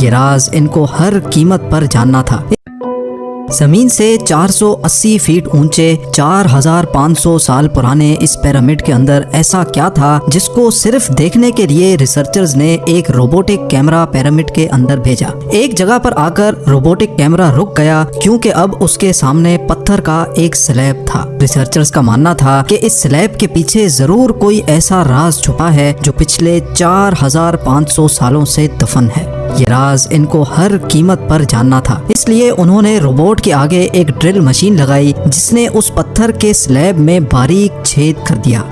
یہ راز ان کو ہر قیمت پر جاننا تھا۔ زمین سے 480 فیٹ اونچے 4500 سال پرانے اس پیرامڈ کے اندر ایسا کیا تھا جس کو صرف دیکھنے کے لیے ریسرچرز نے ایک روبوٹک کیمرہ پیرامڈ کے اندر بھیجا۔ ایک جگہ پر آ کر روبوٹک کیمرہ رک گیا کیونکہ اب اس کے سامنے پتھر کا ایک سلیب تھا۔ ریسرچرز کا ماننا تھا کہ اس سلیب کے پیچھے ضرور کوئی ایسا راز چھپا ہے جو پچھلے 4500 سالوں سے دفن ہے۔ یہ راز ان کو ہر قیمت پر جاننا تھا، اس لیے انہوں نے روبوٹ کے آگے ایک ڈرل مشین لگائی جس نے اس پتھر کے سلیب میں باریک چھید کر دیا۔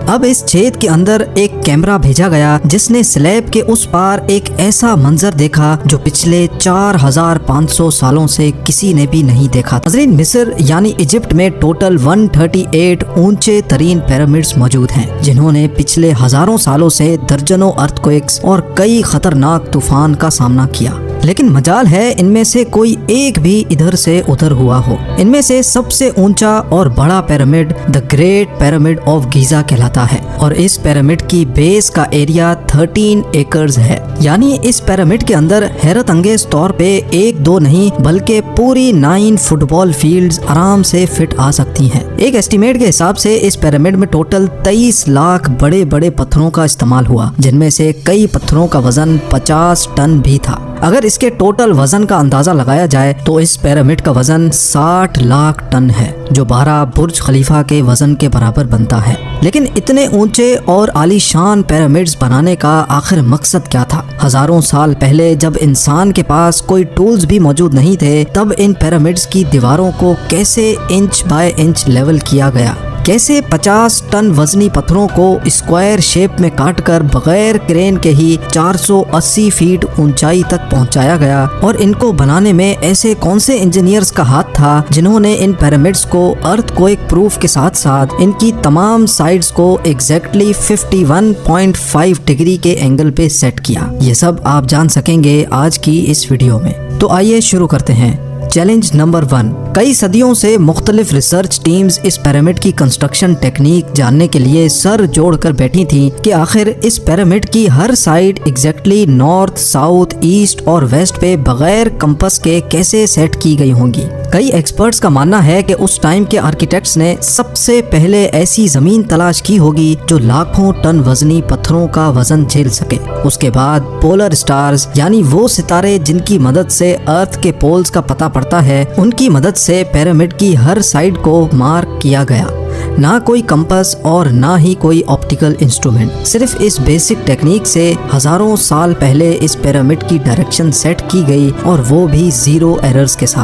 اب اس چھید کے اندر ایک کیمرہ بھیجا گیا جس نے سلیب کے اس پار ایک ایسا منظر دیکھا جو پچھلے 4500 سالوں سے کسی نے بھی نہیں دیکھا۔ ناظرین، مصر یعنی ایجپٹ میں ٹوٹل 138 اونچے ترین پیرامڈز موجود ہیں جنہوں نے پچھلے ہزاروں سالوں سے درجنوں ارتھکویکس اور کئی خطرناک طوفان کا سامنا کیا، لیکن مجال ہے ان میں سے کوئی ایک بھی ادھر سے ادھر ہوا ہو۔ ان میں سے سب سے اونچا اور بڑا pyramid the great pyramid of Giza کہلاتا ہے، اور اس پیرامڈ کی بیس کا ایریا 13 ایکڑز ہے۔ یعنی اس پیرامڈ کے اندر حیرت انگیز طور پہ ایک دو نہیں بلکہ پوری 9 فٹ بال فیلڈز آرام سے فٹ آ سکتی ہیں۔ ایک ایسٹیمیٹ کے حساب سے اس پیرامڈ میں ٹوٹل 23 لاکھ بڑے بڑے پتھروں کا استعمال ہوا، جن میں سے کئی پتھروں کا وزن 50 ٹن بھی تھا۔ اگر اس کے ٹوٹل وزن کا اندازہ لگایا جائے تو اس پیرامڈ کا وزن 60 لاکھ ٹن ہے، جو 12 برج خلیفہ کے وزن کے برابر بنتا ہے۔ لیکن اتنے اونچے اور عالی شان پیرامڈز بنانے کا آخر مقصد کیا تھا؟ ہزاروں سال پہلے جب انسان کے پاس کوئی ٹولز بھی موجود نہیں تھے، تب ان پیرامڈز کی دیواروں کو کیسے انچ بائی انچ لیول کیا گیا؟ کیسے 50 ٹن وزنی پتھروں کو اسکوائر شیپ میں کاٹ کر بغیر کرین کے ہی 480 فیٹ اونچائی تک پہنچایا گیا؟ اور ان کو بنانے میں ایسے کون سے انجینئرز کا ہاتھ تھا جنہوں نے ان پیرامڈز کو ارتھ کوئک پروف کے ساتھ ساتھ ان کی تمام سائڈز کو ایگزیکٹلی 51.5 ڈگری کے اینگل پہ سیٹ کیا؟ یہ سب آپ جان سکیں گے آج کی اس ویڈیو میں، تو آئیے شروع کرتے ہیں۔ چیلنج نمبر 1، کئی صدیوں سے مختلف ریسرچ ٹیمز اس پیرامڈ کی کنسٹرکشن ٹیکنیک جاننے کے لیے سر جوڑ کر بیٹھی تھیں کہ آخر اس پیرامڈ کی ہر side exactly north, south, east اور ویسٹ پہ بغیر کمپس کے کیسے سیٹ کی گئی ہوں گی۔ کئی ایکسپرٹس کا ماننا ہے کہ اس ٹائم کے آرکیٹیکٹس نے سب سے پہلے ایسی زمین تلاش کی ہوگی جو لاکھوں ٹن وزنی پتھروں کا وزن جھیل سکے۔ اس کے بعد پولر سٹارز یعنی وہ ستارے جن کی مدد سے ارتھ کے پولز کا پتہ پڑتا ہے، ان کی مدد سے پیرامڈ کی ہر سائڈ کو مارک کیا گیا۔ نہ کوئی کمپس اور نہ ہی کوئی آپٹیکل انسٹرومنٹ، صرف اس بیسک ٹیکنیک سے ہزاروں سال پہلے اس پیرامڈ کی ڈائریکشن سیٹ کی گئی، اور وہ بھی 0 ایررز کے ساتھ۔